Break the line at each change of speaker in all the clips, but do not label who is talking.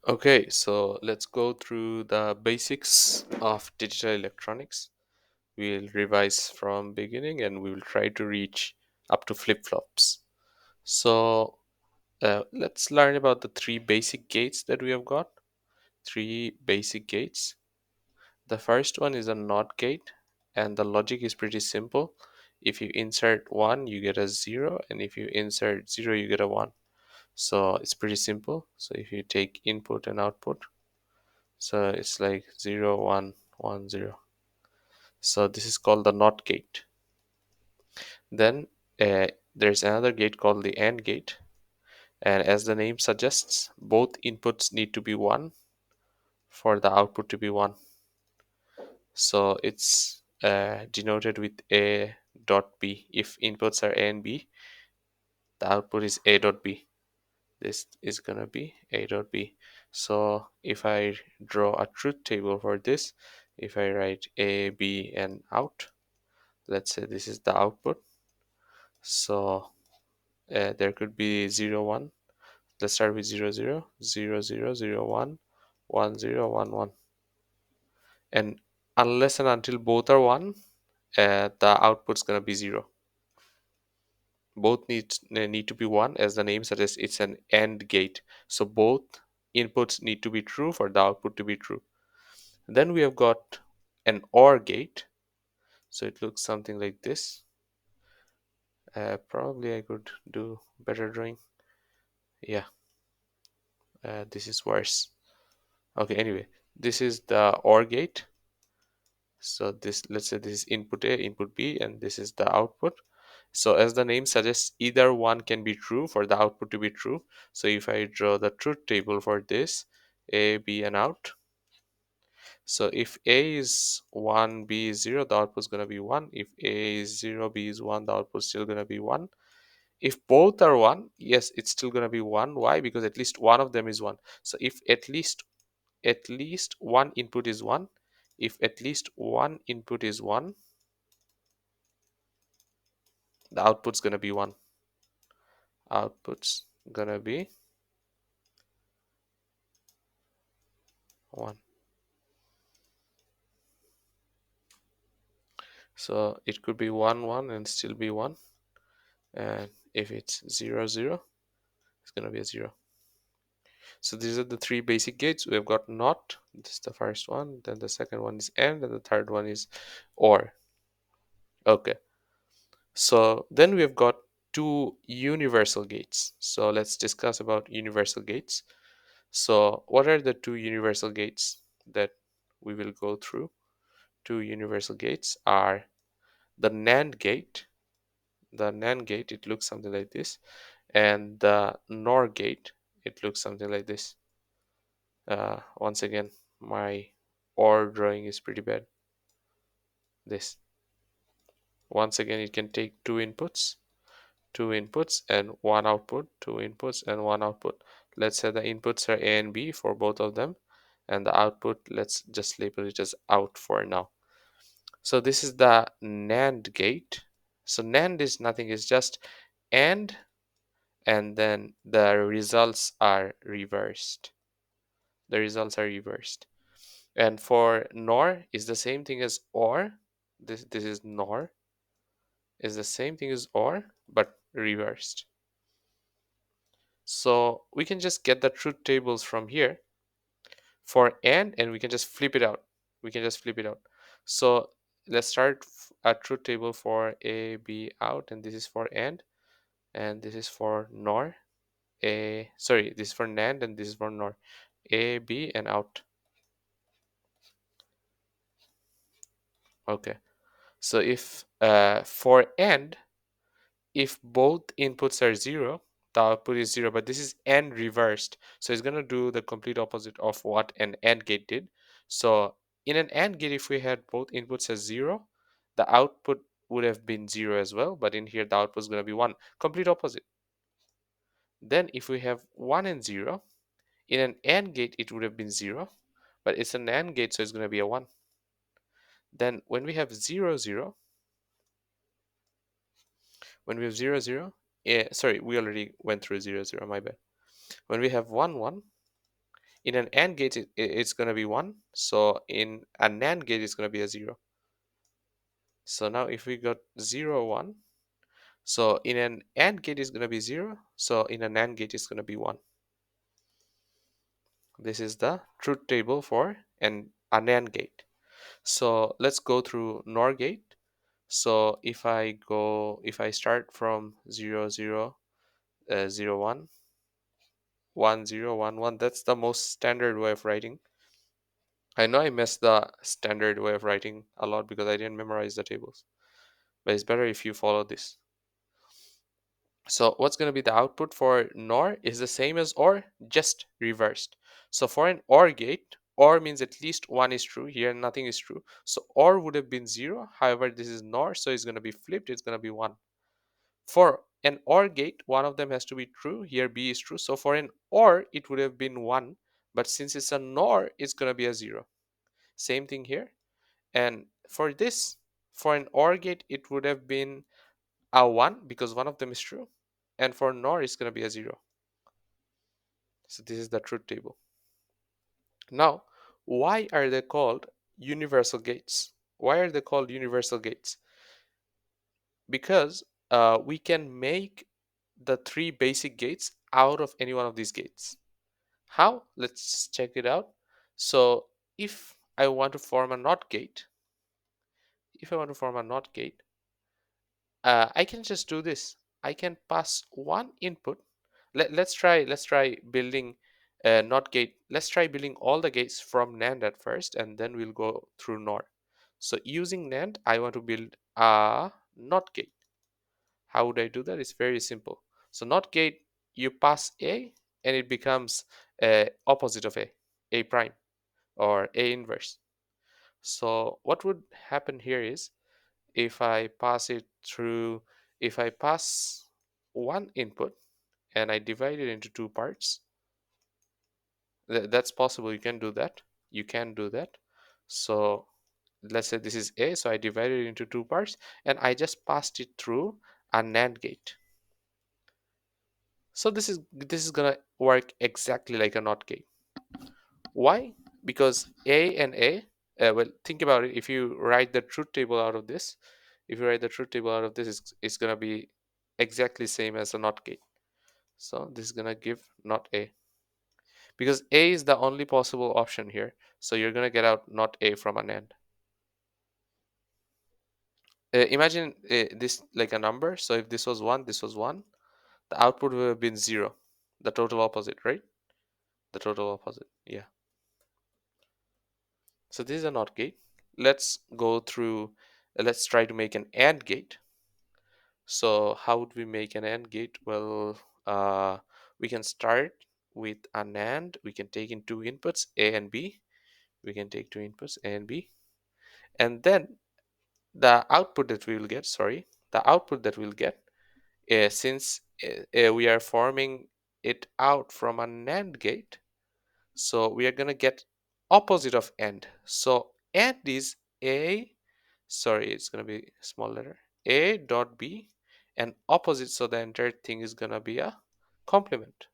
Okay, so let's go through the basics of digital electronics. We'll revise from beginning and we will try to reach up to flip-flops. So let's learn about the three basic gates that we have got. Three basic gates. The first one is a NOT gate, and the logic is pretty simple. If you insert 1, you get a 0, and if you insert 0, you get a 1. So it's pretty simple. So if you take input and output, so it's like 0 1 1 0. So this is called the NOT gate. Then there's another gate called the AND gate, and as the name suggests, both inputs need to be 1 for the output to be 1. So it's denoted with A dot B. If inputs are A and B, the output is A dot B. This is gonna be A dot B. So if I draw a truth table for this, if I write A, B, and out, let's say this is the output. So there could be 0 1. Let's start with 0 0 0 0 0 1 1 0 1 1. And unless and until both are 1, the output's gonna be 0. Both need to be 1, as the name suggests. It's an AND gate, so both inputs need to be true for the output to be true. Then we have got an OR gate, so it looks something like this. Probably I could do better drawing. Yeah, this is worse. Okay, anyway, this is the OR gate. So this, let's say this is input A, input B, and this is the output. So as the name suggests, either one can be true for the output to be true. So if I draw the truth table for this, A, B, and out. So if A is 1, B is 0, the output is going to be 1. If A is 0, B is 1, the output is still going to be 1. If both are 1, yes, it's still going to be 1. Why? Because at least one of them is 1. So if at least one input is 1, if at least one input is 1, the output's gonna be 1. Output's gonna be 1. So it could be 1 1 and still be 1. And if it's 0 0, it's gonna be a 0. So these are the three basic gates. We have got NOT, this is the first one, then the second one is AND, and the third one is OR. Okay, so then we have got two universal gates. So let's discuss about universal gates. So what are the two universal gates that we will go through? Two universal gates are the NAND gate. The NAND gate, it looks something like this, and the NOR gate, it looks something like this. Once again, my OR drawing is pretty bad. This, once again, it can take two inputs and one output, two inputs and one output. Let's say the inputs are A and B for both of them, and the output, let's just label it as out for now. So this is the NAND gate. So NAND is nothing, it's just AND, and then the results are reversed. The results are reversed. And for NOR is the same thing as OR. This is NOR, is the same thing as OR but reversed. So we can just get the truth tables from here for and we can just flip it out. We can just flip it out. So let's start a truth table for A, B, out, and this is for and this is for NOR. This is for NAND, and this is for NOR. A, B, and out. Okay. So if for AND, if both inputs are 0, the output is 0, but this is AND reversed. So it's going to do the complete opposite of what an AND gate did. So in an AND gate, if we had both inputs as 0, the output would have been 0 as well, but in here the output is going to be 1. Complete opposite. Then if we have 1 and 0, in an AND gate it would have been 0, but it's an AND gate, so it's going to be a 1. Then when we have 0 0, when we have 0 0, sorry, we already went through 0 0, my bad. When we have 1 1, In an AND gate, it's going to be 1. So in a NAND gate, it's going to be a 0. So now if we got 0, 1, so in an AND gate, it's going to be 0. So in a NAND gate, it's going to be 1. This is the truth table for a NAND gate. So let's go through NOR gate. So if I start from 0, 0, 0, 1, 1, 0, 1, 1, that's the most standard way of writing. I know I messed the standard way of writing a lot because I didn't memorize the tables, but it's better if you follow this. So what's going to be the output for NOR is the same as OR, just reversed. So for an OR gate, OR means at least one is true. Here nothing is true. So OR would have been 0. However, this is NOR, so it's going to be flipped. It's going to be 1. For an OR gate, one of them has to be true. Here B is true. So for an OR, it would have been 1. But since it's a NOR, it's going to be a 0. Same thing here. And for this, for an OR gate, it would have been a 1 because one of them is true. And for NOR, it's going to be a 0. So this is the truth table. Now, why are they called universal gates? Why are they called universal gates? Because we can make the 3 basic gates out of any one of these gates. How? Let's check it out. So if I want to form a NOT gate, I can just do this. I can pass one input. Let's try building a NOT gate. Let's try building all the gates from NAND at first, and then we'll go through NOR. So using NAND, I want to build a NOT gate. How would I do that? It's very simple. So NOT gate, you pass A, and it becomes opposite of A prime or A inverse. So what would happen here is, if I pass it through, if I pass one input and I divide it into 2 parts, that's possible. You can do that. You can do that. So let's say this is A, so I divided it into 2 parts and I just passed it through a NAND gate. So this is gonna work exactly like a NOT gate. Why? Because A and A, well, think about it. If you write the truth table out of this, it's gonna be exactly same as a NOT gate. So this is gonna give NOT A, because A is the only possible option here. So you're gonna get out NOT A from an AND. Imagine this like a number. So if this was 1, this was 1, the output would have been 0, the total opposite, right? The total opposite, yeah. So this is a NOT gate. Let's go through, let's try to make an AND gate. So how would we make an AND gate? Well, we can start with a NAND. We can take in 2 inputs, A and B. We can take 2 inputs, A and B. And then the output that we will get, since we are forming it out from a NAND gate, so we are going to get opposite of AND. So AND is A, sorry, it's going to be small letter, A dot B, and opposite, so the entire thing is going to be a complement.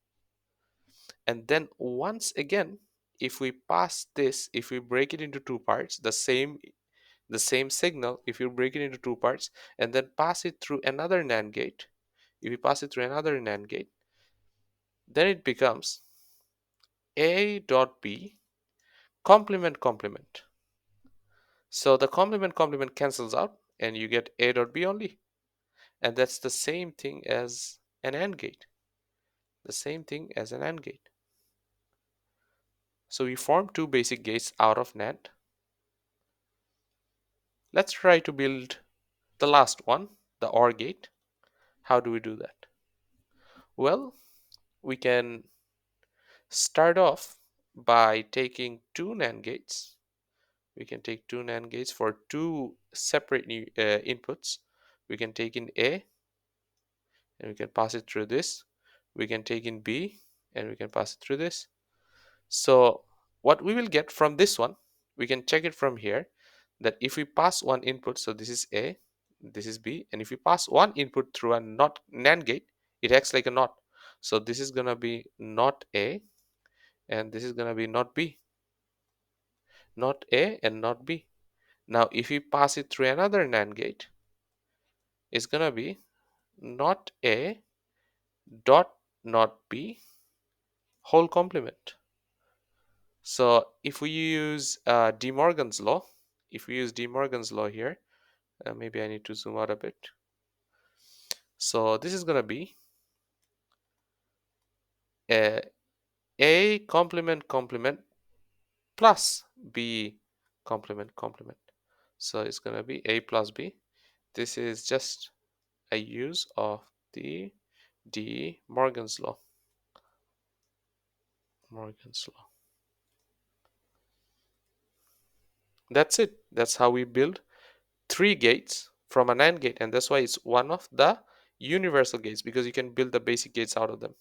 And then once again, if we pass this, if we break it into 2 parts, the same signal, if you break it into 2 parts and then pass it through another NAND gate, if you pass it through another NAND gate, then it becomes A dot B complement complement. So the complement complement cancels out and you get A dot B only. And that's the same thing as an AND gate. The same thing as an AND gate. So we form 2 basic gates out of NAND. Let's try to build the last one, the OR gate. How do we do that? Well, we can start off by taking 2 NAND gates. We can take 2 NAND gates for 2 separate inputs. We can take in A and we can pass it through this. We can take in B and we can pass it through this. So what we will get from this one, we can check it from here, that if we pass one input, so this is A, this is B, and if we pass one input through a NOT NAND gate, it acts like a NOT. So this is gonna be NOT A, and this is going to be not B, not A and not B. Now if we pass it through another NAND gate, it's going to be not A dot not B whole complement. So if we use De Morgan's law, here, maybe I need to zoom out a bit. So this is going to be A complement complement plus B complement complement. So it's going to be A plus B. This is just a use of the De Morgan's law. That's it. That's how we build 3 gates from a NAND gate, and that's why it's one of the universal gates, because you can build the basic gates out of them.